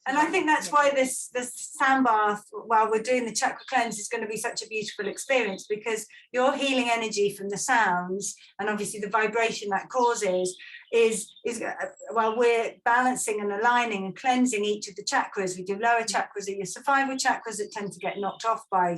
And I think that's why this sound bath, while we're doing the chakra cleanse, is going to be such a beautiful experience, because your healing energy from the sounds and obviously the vibration that causes is while we're balancing and aligning and cleansing each of the chakras. We do lower chakras, your survival chakras that tend to get knocked off by,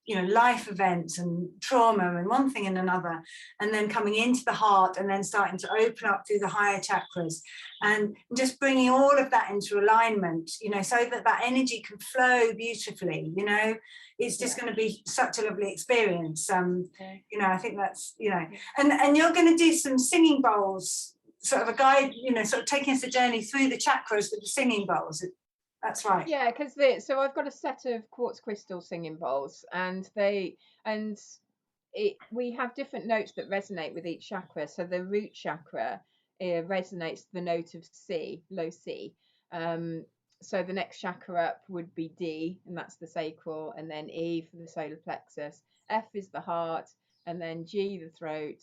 you know, life events and trauma and one thing and another, and then coming into the heart and then starting to open up through the higher chakras and just bringing all of that into alignment, you know, so that that energy can flow beautifully. You know, it's just going to be such a lovely experience. You know, I think that's, you know, and you're going to do some singing bowls, sort of a guide, you know, sort of taking us a journey through the chakras with the singing bowls. That's right. Yeah, because so I've got a set of quartz crystal singing bowls, and we have different notes that resonate with each chakra. So the root chakra resonates the note of C, low C. So the next chakra up would be D, and that's the sacral, and then E for the solar plexus. F is the heart, and then G the throat,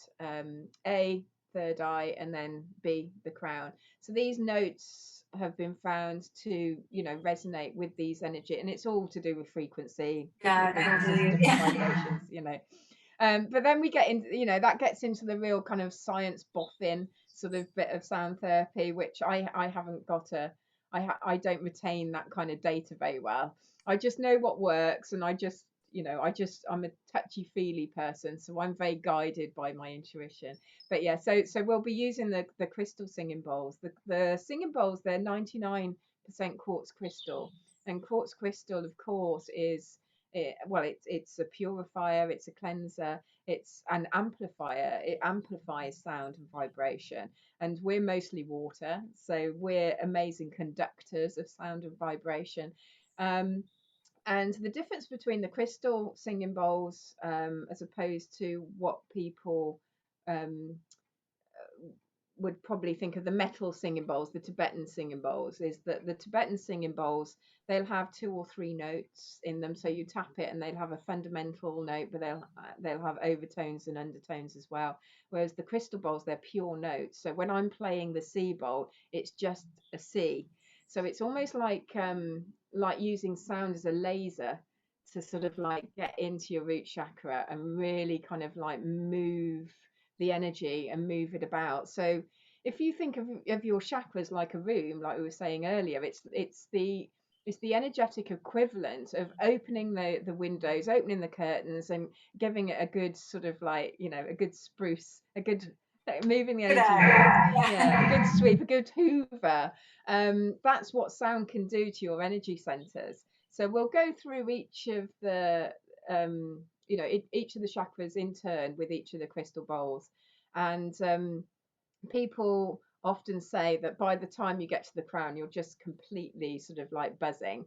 A third eye, and then B the crown. So these notes have been found to, you know, resonate with these energy, and it's all to do with frequency, different vibrations, you know. But then we get into, you know, that gets into the real kind of science boffin sort of bit of sound therapy, which I haven't got I don't retain that kind of data very well. I just know what works, and I just, you know, I'm a touchy-feely person, so I'm very guided by my intuition. But yeah, so we'll be using the crystal singing bowls. The singing bowls, they're 99% quartz crystal, and quartz crystal, of course, is it's a purifier, it's a cleanser, it's an amplifier. It amplifies sound and vibration, and we're mostly water, so we're amazing conductors of sound and vibration. And the difference between the crystal singing bowls, as opposed to what people would probably think of the metal singing bowls, the Tibetan singing bowls, is that the Tibetan singing bowls, they'll have 2 or 3 notes in them. So you tap it and they'll have a fundamental note, but they'll have overtones and undertones as well. Whereas the crystal bowls, they're pure notes. So when I'm playing the C bowl, it's just a C. So it's almost like using sound as a laser to sort of like get into your root chakra and really kind of like move the energy and move it about. So if you think of your chakras like a room, like we were saying earlier, it's the energetic equivalent of opening the windows, opening the curtains, and giving it a good sort of like, you know, a good spruce, a good moving the energy a good sweep, a good hoover. That's what sound can do to your energy centers. So we'll go through each of the you know, each of the chakras in turn with each of the crystal bowls. And people often say that by the time you get to the crown, you're just completely sort of like buzzing.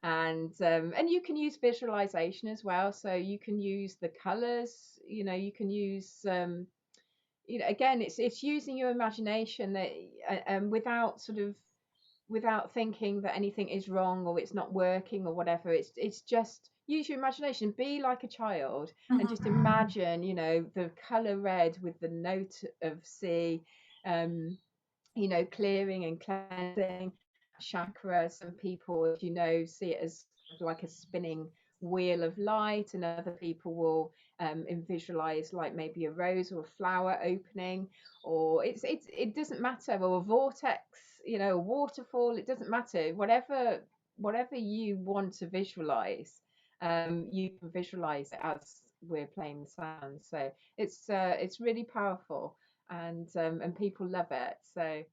And you can use visualization as well. So you can use the colors, you know, you can use you know, again, it's using your imagination that without thinking that anything is wrong or it's not working or whatever. It's just use your imagination, be like a child, and just imagine, you know, the color red with the note of C, you know, clearing and cleansing chakra. Some people, as you know, see it as like a spinning wheel of light, and other people will visualize like maybe a rose or a flower opening, or it doesn't matter, or a vortex, you know, a waterfall. It doesn't matter, whatever you want to visualize, you can visualize it as we're playing the sound. So it's really powerful, and people love it. So